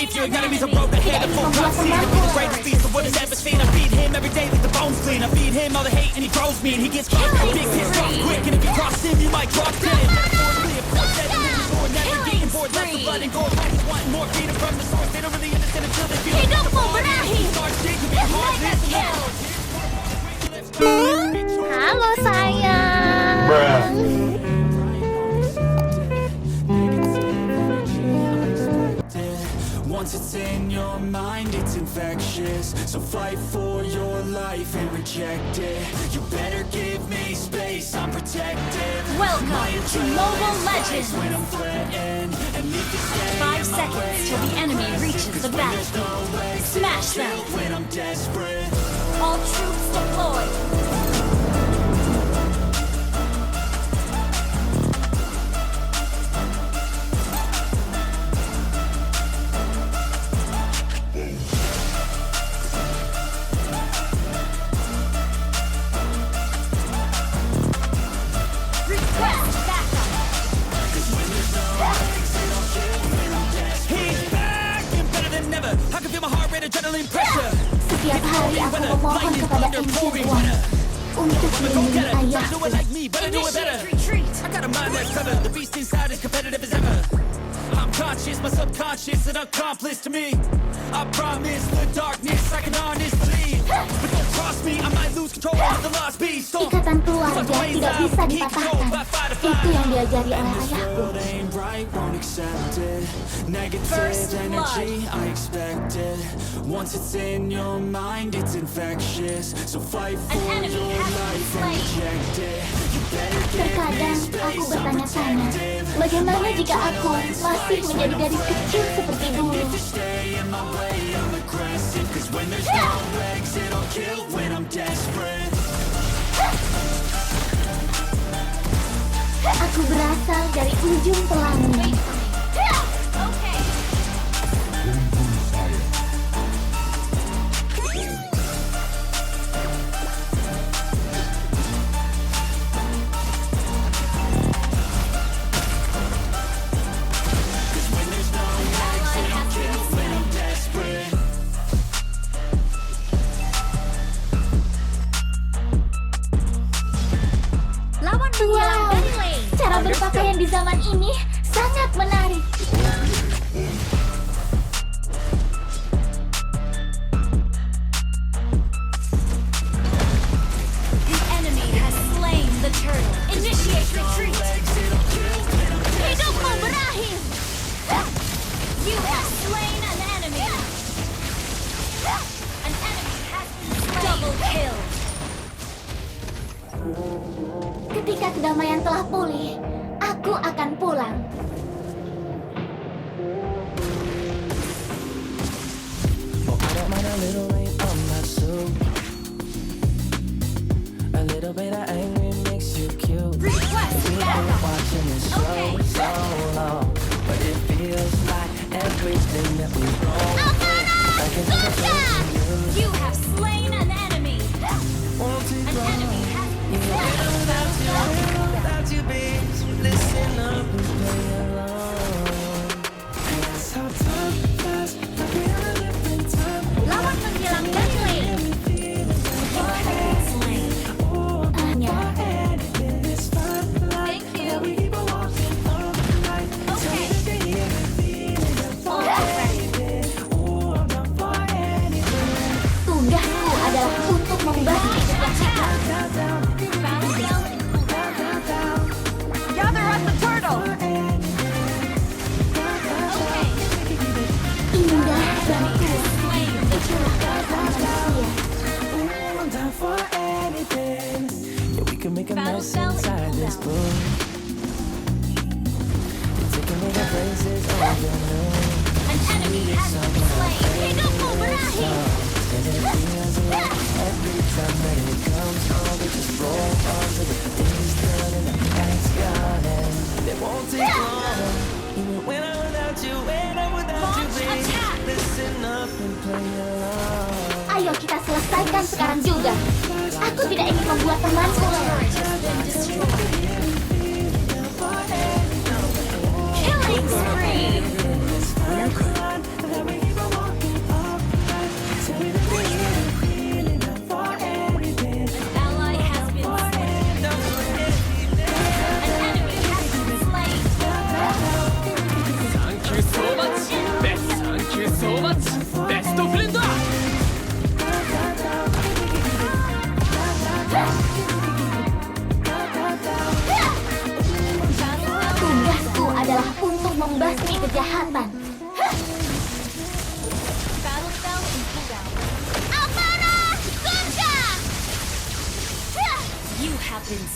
beef. Your enemy's a road ahead of full prophecy. To be the greatest beast the world has ever seen. I feed him every day like the bones clean. I feed him all the hate and he grows me. And he gets caught with big hits drop quick. And if you cross him, you might drop dead. Metaphorically, of course, that is more never getting bored. Left the blood and gore. Fighters wanting more freedom from the source. They don't really understand until they feel it. Halo sayang. Once it's in your mind, it's infectious. So fight for your life and reject it. You better give me space, I'm protective. Welcome to Mobile Legends. When I'm threatened and leave the stage 5 seconds till the enemy reaches the battlefield. Smash them. when I'm desperate. All troops deployed. Setiap hari aku memohon kepada Angel One untuk melindungi ayahku. I got a mind that's clever. The beast inside is competitive as ever. I'm conscious, my subconscious, an accomplice to me. I promise the darkness I can honestly. But don't cross me, I might lose control of the lost beast. Ikatan keluarga tidak bisa dipatahkan. Itu yang diajari oleh ayahku. Negative energy, I expect it. Once it's in your mind, it's infectious. So fight for your life and reject it. Terkadang aku bertanya-tanya, bagaimana jika aku masih menjadi gadis kecil seperti dulu? Aku berasal dari ujung pelangi. Wow, cara berpakaian di zaman ini sangat menarik. The enemy has slain the turtle. Initiate retreat. Hidupmu berakhir. You have slain an enemy. An enemy has been slain. Double kill. Ketika kedamaian telah pulih, aku akan pulang. Request backup. Okay. You have slain an enemy. An enemy has been slain. Lawan menghilang dari lane. Thank you. Tugasku adalah untuk membantu Gather at the turtle. indah dan kuat. Itulah kata manusia. An enemy has been slain. Hidupmu berakhir. Launch attack. Ayo kita selesaikan sekarang juga. Aku tidak ingin membuat temanku lelah. Killing spree.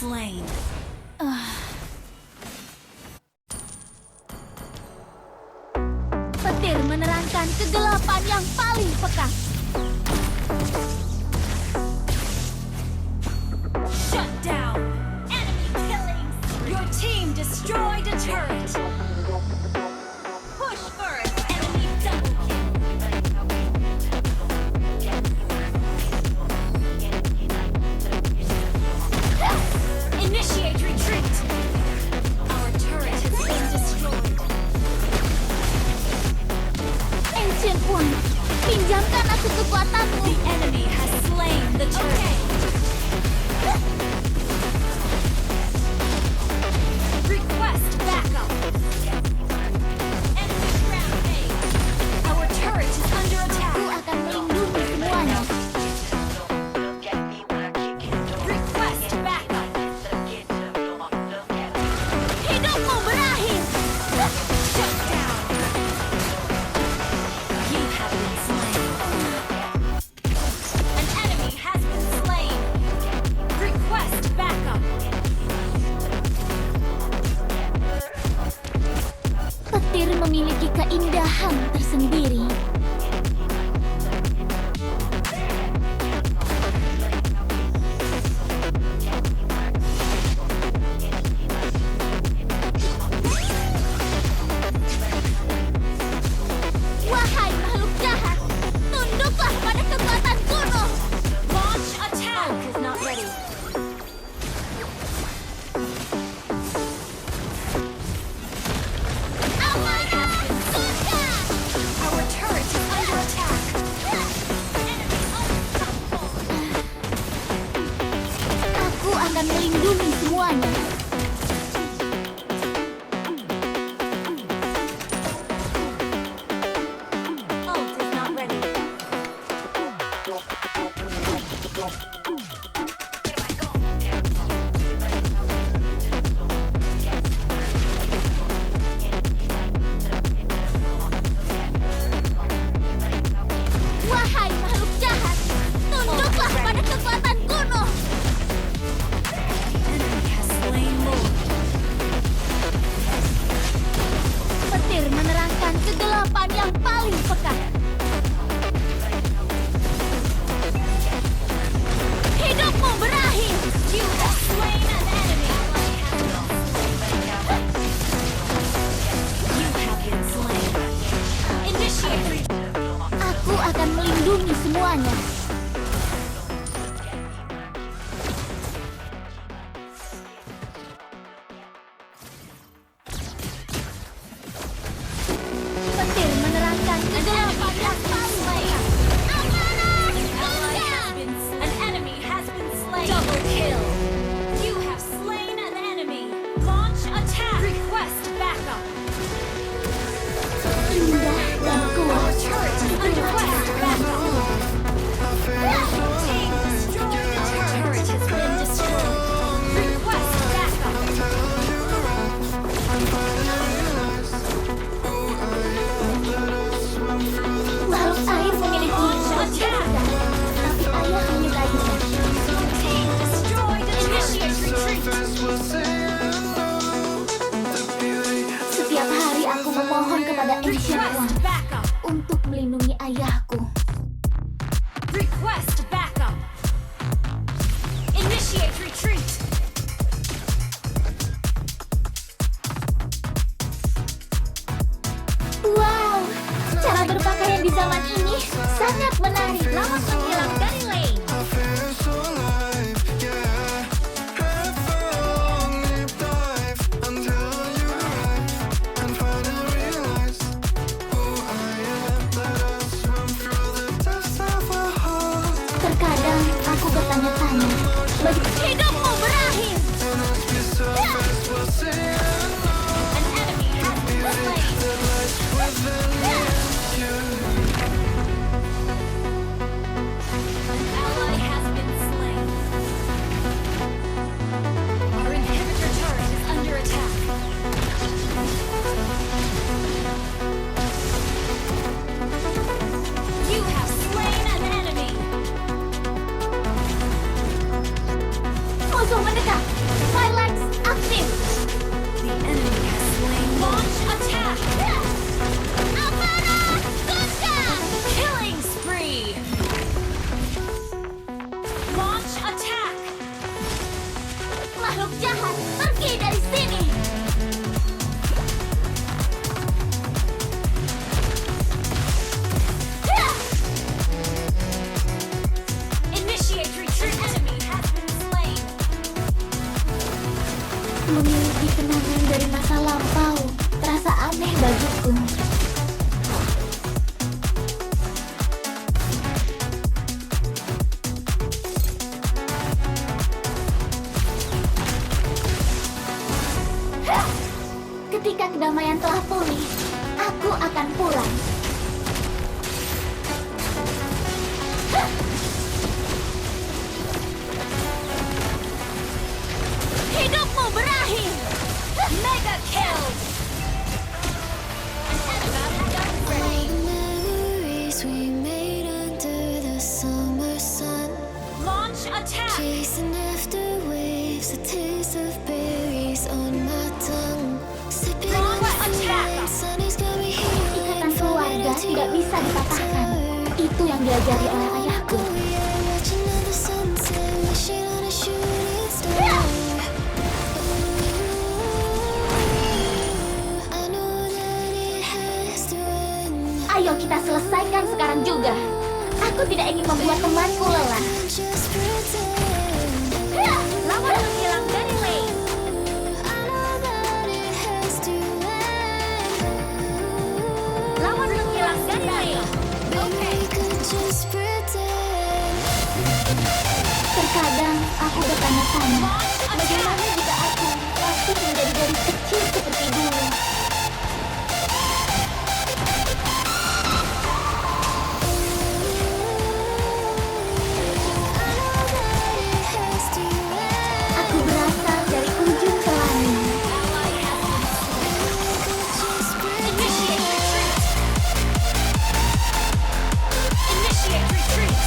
slain. Petir menerangkan kegelapan yang paling pekat. Shut down. Enemy killings. Your team destroyed a turret. Push first. Enemy double kill. Initiate retreat. Our turret has been destroyed. Ancient One, pinjamkan aku kekuatanmu. The enemy has slain the turret. Request backup. Enemy rampage. Our turret is under attack. Aku akan melindungi semuanya. Request backup. Hidupmu berakhir. Shut down. You have been slain. An enemy has been slain. Request backup. Petir memiliki keindahan tersendiri. Wahai makhluk jahat, tunduklah pada kekuatan kuno. Launch attack is not ready. Amarah surga. Our turret is under attack. Enemy unstoppable. Aku akan melindungi semuanya. Ult is not ready. Wahai makhluk jahat, tunduklah pada kekuatan kuno. Enemy has slain Lord. Petir menerangkan kegelapan yang paling pekat. Hidupmu berakhir. You have slain an enemy. You have been slain. Initiate retreat. Aku akan melindungi semuanya. Petir menerangkan kegelapan yang paling pekat. Amarah surga. An enemy has been slain. Double kill. You have slain an enemy. Launch attack. Request backup. Indah dan kuat. Turret is under attack. Backup. Team destroyed the turret. Turret has been destroyed. Request backup. Makhluk air memiliki Attack. tapi ayah menyukainya. Team destroyed the Initiate retreat. Setiap hari aku memohon kepada Ancient Request One backup. untuk melindungi ayahku. Request backup. Initiate retreat. Wow, cara berpakaian di zaman ini sangat menarik. Selamat menjelang dari Lane. Terkadang aku bertanya-tanya, hidupmu berakhir. An enemy has been slain. akan pulang. Hidupmu berakhir. Mega kill. Memories we made under the summer sun, Launch attack. chasing after waves, a taste of berries on my tongue. Sipping on the flame, sunny's got me Ikatan healing, keluarga tidak bisa dipatahkan. Itu yang diajari oleh ayahku. watching the sunset, wishing on a shooting star. I know that it has to end. Ayo kita selesaikan sekarang juga. Aku tidak ingin membuat temanku lelah. Just pretend. Lawan menghilang dari lane. I know that it has to end. Lawan menghilang dari lane. Baby, we could just pretend. Terkadang aku bertanya-tanya, bagaimana jika aku masih menjadi gadis kecil seperti dulu? Aku berasal dari ujung ke langit. Initiate retreat. Initiate retreat. Initiate retreat.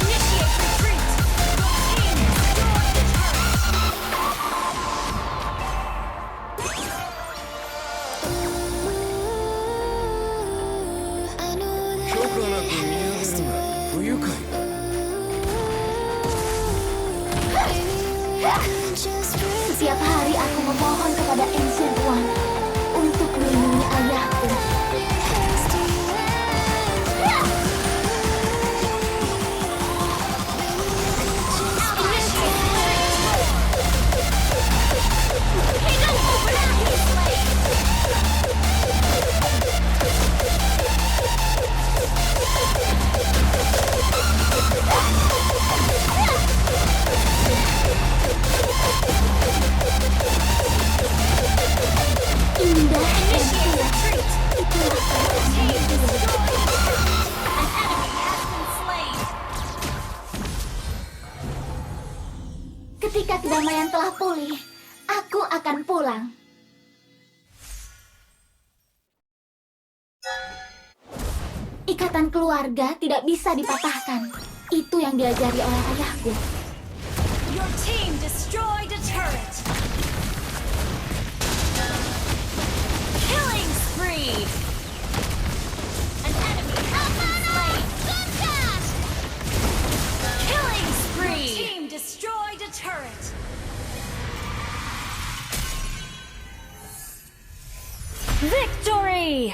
Your team destroyed the turret. I know that 許可なく見上げるな不愉快だ just pretend. Setiap hari aku memohon kepada Ancient One untuk melindungi ayahku. Hidupmu berakhir, Slade. Indah dan Initiate kuat. retreat. Itulah Team perasaan destroyed the turret. An enemy has been slain. Ketika kedamaian telah pulih, aku akan pulang. Ikatan keluarga tidak bisa dipatahkan. Itu yang diajari oleh ayahku. Your team destroyed a turret. Killing spree. An enemy has been slain. Killing spree. Your team destroyed a turret. Victory!